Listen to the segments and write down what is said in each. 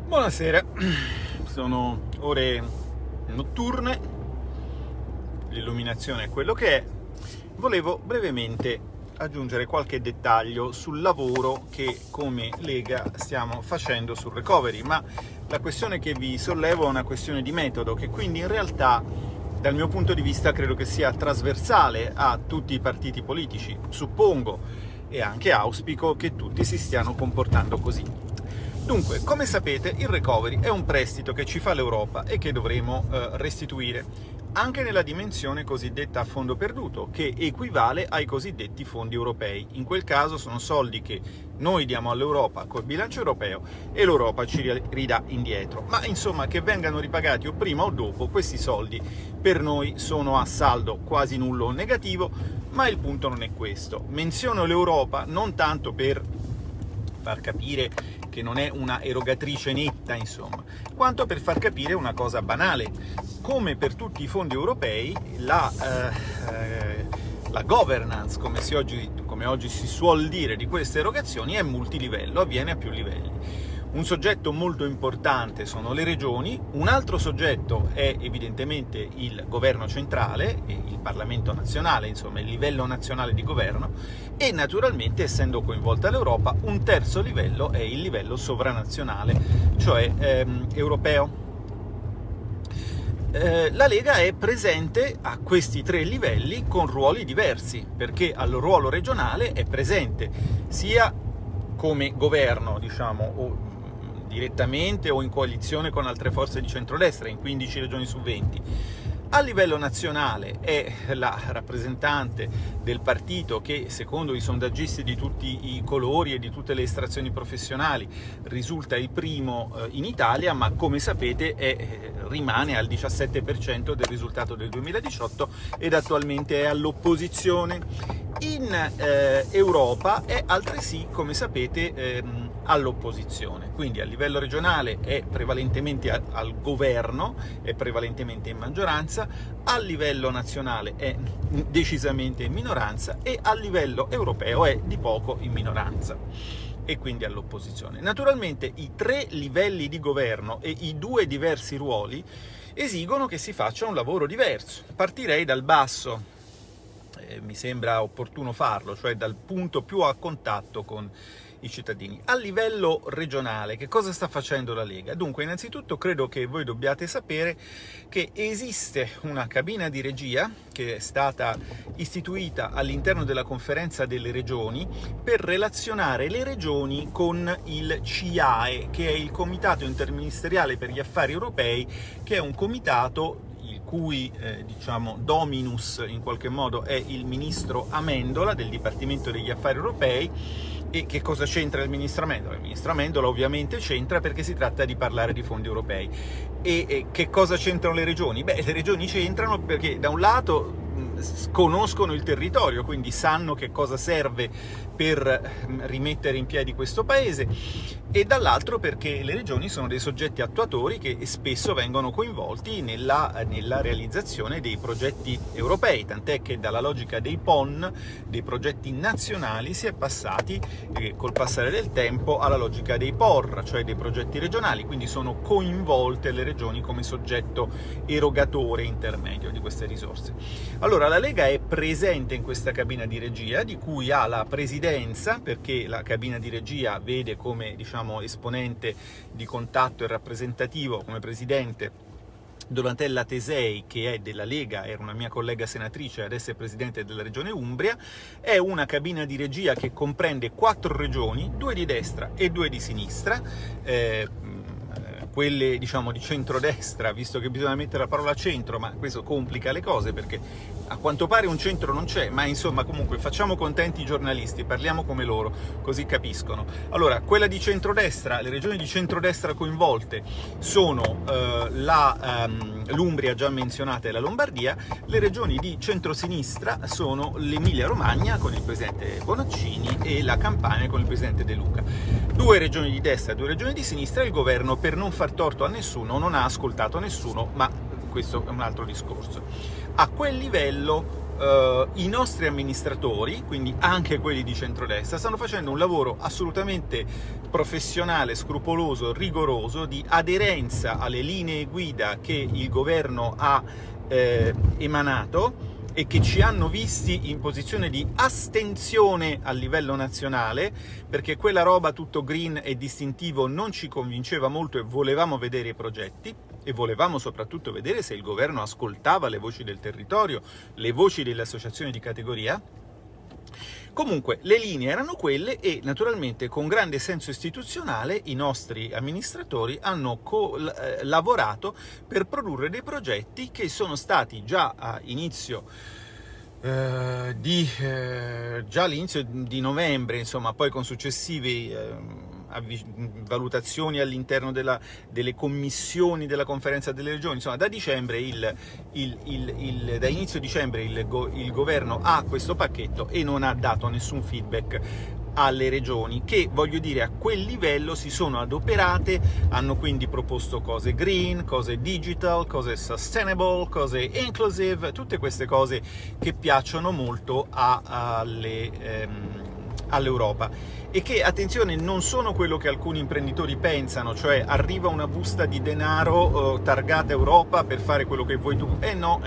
Buonasera, sono ore notturne, l'illuminazione è quello che è. Volevo brevemente aggiungere qualche dettaglio sul lavoro che come Lega stiamo facendo sul recovery, ma la questione che vi sollevo è una questione di metodo, che quindi in realtà dal mio punto di vista credo che sia trasversale a tutti i partiti politici. Suppongo e anche auspico che tutti si stiano comportando così. Dunque, come sapete, il recovery è un prestito che ci fa l'Europa e che dovremo restituire, anche nella dimensione cosiddetta a fondo perduto, che equivale ai cosiddetti fondi europei. In quel caso sono soldi che noi diamo all'Europa col bilancio europeo e l'Europa ci ridà indietro. Ma insomma, che vengano ripagati o prima o dopo, questi soldi per noi sono a saldo quasi nullo o negativo, ma il punto non è questo. Menziono l'Europa non tanto per far capire che non è una erogatrice netta, insomma, quanto per far capire una cosa banale. Come per tutti i fondi europei, la governance, come oggi si suol dire, di queste erogazioni è multilivello, avviene a più livelli. Un soggetto molto importante sono le regioni, un altro soggetto è evidentemente il governo centrale, il Parlamento nazionale, insomma il livello nazionale di governo, e naturalmente, essendo coinvolta l'Europa, un terzo livello è il livello sovranazionale, cioè europeo. La Lega è presente a questi tre livelli con ruoli diversi, perché al ruolo regionale è presente sia come governo, diciamo, direttamente o in coalizione con altre forze di centrodestra, in 15 regioni su 20. A livello nazionale è la rappresentante del partito che, secondo i sondaggisti di tutti i colori e di tutte le estrazioni professionali, risulta il primo in Italia, ma come sapete rimane al 17% del risultato del 2018 ed attualmente è all'opposizione. In Europa è altresì, come sapete, all'opposizione, quindi a livello regionale è prevalentemente al governo, è prevalentemente in maggioranza, a livello nazionale è decisamente in minoranza e a livello europeo è di poco in minoranza e quindi all'opposizione. Naturalmente i tre livelli di governo e i due diversi ruoli esigono che si faccia un lavoro diverso. Partirei dal basso, mi sembra opportuno farlo, cioè dal punto più a contatto con i cittadini. A livello regionale, che cosa sta facendo la Lega? Dunque, innanzitutto credo che voi dobbiate sapere che esiste una cabina di regia che è stata istituita all'interno della conferenza delle regioni per relazionare le regioni con il CIAE, che è il Comitato Interministeriale per gli Affari Europei, che è un comitato il cui diciamo dominus in qualche modo è il ministro Amendola del Dipartimento degli Affari Europei. E che cosa c'entra il ministro Amendola? Il ministro Amendola ovviamente c'entra perché si tratta di parlare di fondi europei. E che cosa c'entrano le regioni? Beh, le regioni c'entrano perché da un lato conoscono il territorio, quindi sanno che cosa serve per rimettere in piedi questo paese, e dall'altro perché le regioni sono dei soggetti attuatori che spesso vengono coinvolti nella realizzazione dei progetti europei, tant'è che dalla logica dei PON, dei progetti nazionali, si è passati col passare del tempo alla logica dei POR, cioè dei progetti regionali, quindi sono coinvolte le regioni come soggetto erogatore intermedio di queste risorse. Allora, la Lega è presente in questa cabina di regia, di cui ha la presidenza, perché la cabina di regia vede come, diciamo, esponente di contatto e rappresentativo, come presidente, Donatella Tesei, che è della Lega, era una mia collega senatrice, adesso è presidente della regione Umbria. È una cabina di regia che comprende 4 regioni, 2 di destra e 2 di sinistra, quelle diciamo di centrodestra, visto che bisogna mettere la parola centro, ma questo complica le cose perché a quanto pare un centro non c'è, ma insomma comunque facciamo contenti i giornalisti, parliamo come loro, così capiscono. Allora, quella di centrodestra, le regioni di centrodestra coinvolte sono l'Umbria già menzionata e la Lombardia. Le regioni di centrosinistra sono l'Emilia Romagna con il presidente Bonaccini e la Campania con il presidente De Luca. 2 regioni di destra e 2 regioni di sinistra. Il governo, per non far torto a nessuno, non ha ascoltato nessuno, ma questo è un altro discorso. A quel livello i nostri amministratori, quindi anche quelli di centrodestra, stanno facendo un lavoro assolutamente professionale, scrupoloso, rigoroso, di aderenza alle linee guida che il governo ha emanato e che ci hanno visti in posizione di astensione a livello nazionale, perché quella roba tutto green e distintivo non ci convinceva molto e volevamo vedere i progetti e volevamo soprattutto vedere se il governo ascoltava le voci del territorio, le voci delle associazioni di categoria. Comunque le linee erano quelle e naturalmente con grande senso istituzionale i nostri amministratori hanno lavorato per produrre dei progetti che sono stati già all'inizio di novembre, insomma, poi con successivi valutazioni all'interno delle commissioni della conferenza delle regioni, insomma da dicembre da inizio dicembre il governo ha questo pacchetto e non ha dato nessun feedback alle regioni, che voglio dire a quel livello si sono adoperate, hanno quindi proposto cose green, cose digital, cose sustainable, cose inclusive, tutte queste cose che piacciono molto all'Europa e che, attenzione, non sono quello che alcuni imprenditori pensano, cioè arriva una busta di denaro targata Europa per fare quello che vuoi tu. No,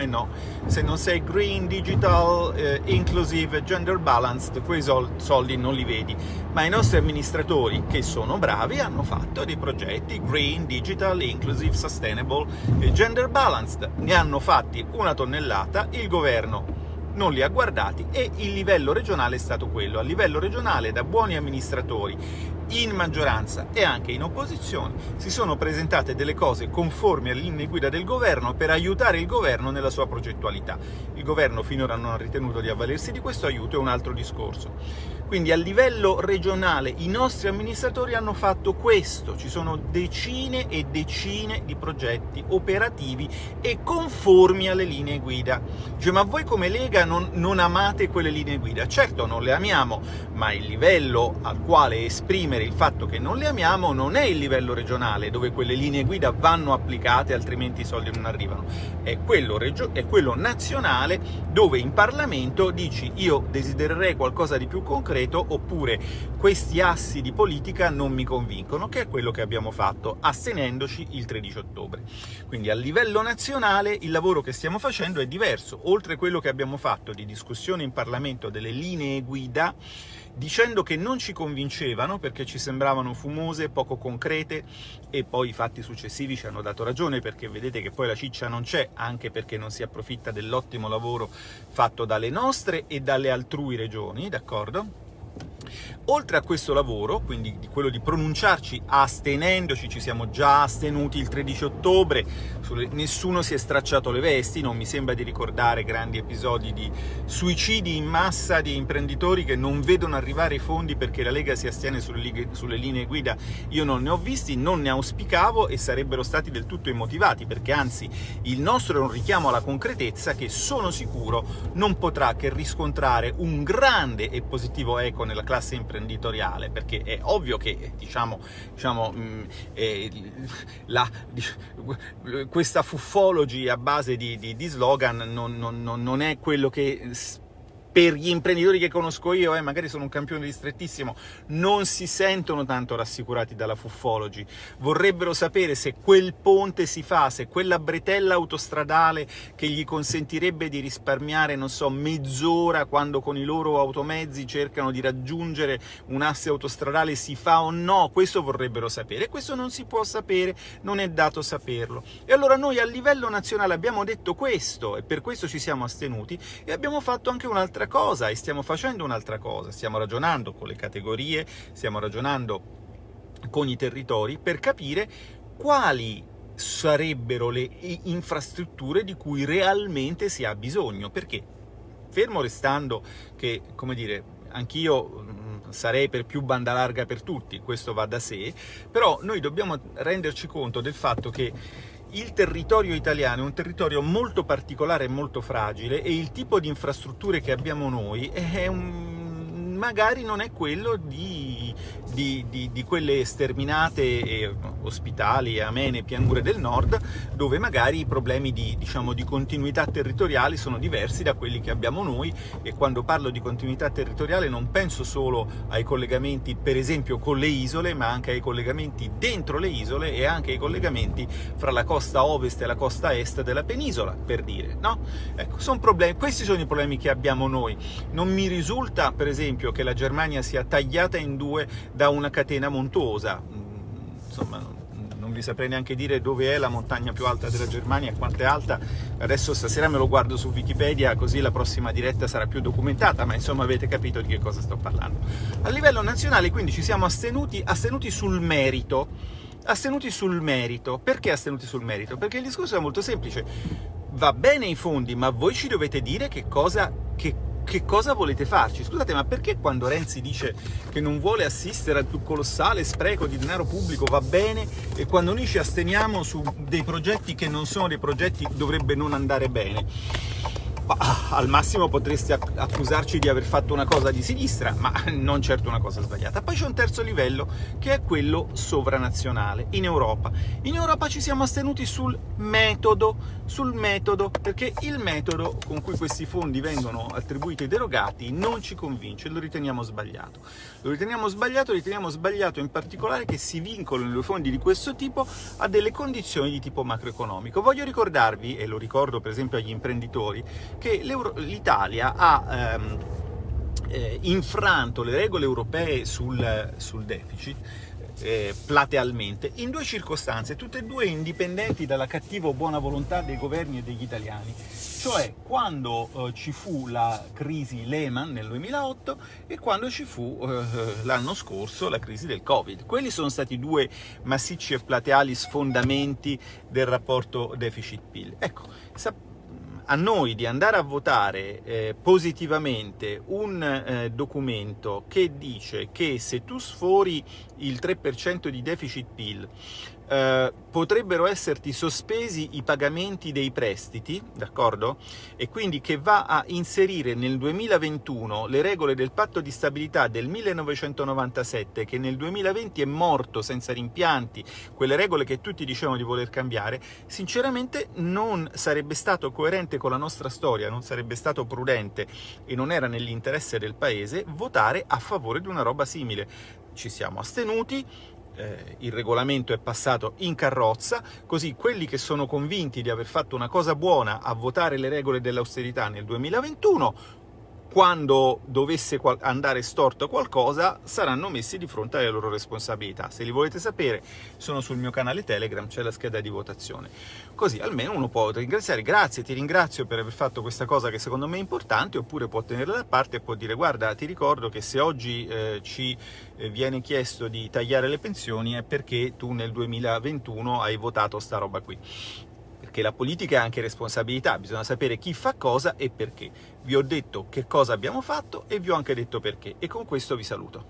se non sei green, digital, inclusive, gender balanced, quei soldi non li vedi. Ma i nostri amministratori, che sono bravi, hanno fatto dei progetti green, digital, inclusive, sustainable e gender balanced. Ne hanno fatti 1 tonnellata, il governo non li ha guardati e il livello regionale è stato quello. A livello regionale, da buoni amministratori, in maggioranza e anche in opposizione, si sono presentate delle cose conformi alle linee guida del governo per aiutare il governo nella sua progettualità. Il governo finora non ha ritenuto di avvalersi di questo aiuto, è un altro discorso. Quindi a livello regionale i nostri amministratori hanno fatto questo, ci sono decine e decine di progetti operativi e conformi alle linee guida. Cioè, ma voi come Lega non amate quelle linee guida? Certo, non le amiamo, ma il livello al quale esprimere il fatto che non le amiamo non è il livello regionale, dove quelle linee guida vanno applicate, altrimenti i soldi non arrivano. È quello nazionale, dove in Parlamento dici io desidererei qualcosa di più concreto, oppure questi assi di politica non mi convincono, che è quello che abbiamo fatto astenendoci il 13 ottobre. Quindi a livello nazionale il lavoro che stiamo facendo è diverso, oltre a quello che abbiamo fatto di discussione in Parlamento delle linee guida, dicendo che non ci convincevano perché ci sembravano fumose, poco concrete, e poi i fatti successivi ci hanno dato ragione, perché vedete che poi la ciccia non c'è, anche perché non si approfitta dell'ottimo lavoro fatto dalle nostre e dalle altrui regioni, d'accordo? Oltre a questo lavoro, quindi di quello di pronunciarci astenendoci, ci siamo già astenuti il 13 ottobre, nessuno si è stracciato le vesti, non mi sembra di ricordare grandi episodi di suicidi in massa di imprenditori che non vedono arrivare i fondi perché la Lega si astiene sulle linee guida. Io non ne ho visti, non ne auspicavo e sarebbero stati del tutto immotivati, perché anzi il nostro è un richiamo alla concretezza che sono sicuro non potrà che riscontrare un grande e positivo eco nella classe imprenditoriale, perché è ovvio che questa fuffology a base di slogan non è quello che per gli imprenditori che conosco io, magari sono un campione ristrettissimo, non si sentono tanto rassicurati dalla fuffology. Vorrebbero sapere se quel ponte si fa, se quella bretella autostradale che gli consentirebbe di risparmiare, non so, mezz'ora quando con i loro automezzi cercano di raggiungere un asse autostradale, si fa o no. Questo vorrebbero sapere, questo non si può sapere, non è dato saperlo. E allora noi a livello nazionale abbiamo detto questo e per questo ci siamo astenuti, e abbiamo fatto anche un'altra cosa e stiamo facendo un'altra cosa, stiamo ragionando con le categorie, stiamo ragionando con i territori per capire quali sarebbero le infrastrutture di cui realmente si ha bisogno, perché fermo restando che, come dire, anch'io sarei per più banda larga per tutti, questo va da sé, però noi dobbiamo renderci conto del fatto che il territorio italiano è un territorio molto particolare e molto fragile, e il tipo di infrastrutture che abbiamo noi magari non è quello di di quelle sterminate ospitali e amene pianure del nord, dove magari i problemi diciamo, di continuità territoriali sono diversi da quelli che abbiamo noi. E quando parlo di continuità territoriale non penso solo ai collegamenti per esempio con le isole, ma anche ai collegamenti dentro le isole e anche ai collegamenti fra la costa ovest e la costa est della penisola, per dire, no? Ecco, questi sono i problemi che abbiamo noi. Non mi risulta, per esempio, che la Germania sia tagliata in due da una catena montuosa. Insomma, non vi saprei neanche dire dove è la montagna più alta della Germania e quanto è alta. Adesso stasera me lo guardo su Wikipedia, così la prossima diretta sarà più documentata, ma insomma avete capito di che cosa sto parlando. A livello nazionale, quindi, ci siamo astenuti sul merito. Astenuti sul merito. Perché astenuti sul merito? Perché il discorso è molto semplice. Va bene i fondi, ma voi ci dovete dire che cosa volete farci. Scusate, ma perché quando Renzi dice che non vuole assistere al più colossale spreco di denaro pubblico va bene, e quando noi ci asteniamo su dei progetti che non sono dei progetti dovrebbe non andare bene? Al massimo potreste accusarci di aver fatto una cosa di sinistra, ma non certo una cosa sbagliata. Poi c'è un terzo livello, che è quello sovranazionale. In Europa ci siamo astenuti sul metodo, perché il metodo con cui questi fondi vengono attribuiti ed erogati non ci convince, lo riteniamo sbagliato. Lo riteniamo sbagliato in particolare che si vincolano i fondi di questo tipo a delle condizioni di tipo macroeconomico. Voglio ricordarvi, e lo ricordo per esempio agli imprenditori, che l'Italia ha infranto le regole europee sul deficit platealmente in due circostanze, tutte e due indipendenti dalla cattiva o buona volontà dei governi e degli italiani, cioè quando ci fu la crisi Lehman nel 2008 e quando ci fu l'anno scorso la crisi del Covid. Quelli sono stati due massicci e plateali sfondamenti del rapporto deficit-PIL. Ecco, a noi di andare a votare positivamente un documento che dice che se tu sfori il 3% di deficit PIL potrebbero esserti sospesi i pagamenti dei prestiti, d'accordo? E quindi che va a inserire nel 2021 le regole del patto di stabilità del 1997, che nel 2020 è morto senza rimpianti, quelle regole che tutti dicevano di voler cambiare, sinceramente non sarebbe stato coerente con la nostra storia, non sarebbe stato prudente e non era nell'interesse del paese votare a favore di una roba simile. Ci siamo astenuti, il regolamento è passato in carrozza, così quelli che sono convinti di aver fatto una cosa buona a votare le regole dell'austerità nel 2021, quando dovesse andare storto qualcosa, saranno messi di fronte alle loro responsabilità. Se li volete sapere, sono sul mio canale Telegram, c'è la scheda di votazione. Così almeno uno può ringraziare, grazie, ti ringrazio per aver fatto questa cosa che secondo me è importante, oppure può tenerla da parte e può dire: guarda, ti ricordo che se oggi ci viene chiesto di tagliare le pensioni è perché tu nel 2021 hai votato sta roba qui. Perché la politica è anche responsabilità, bisogna sapere chi fa cosa e perché. Vi ho detto che cosa abbiamo fatto e vi ho anche detto perché, e con questo vi saluto.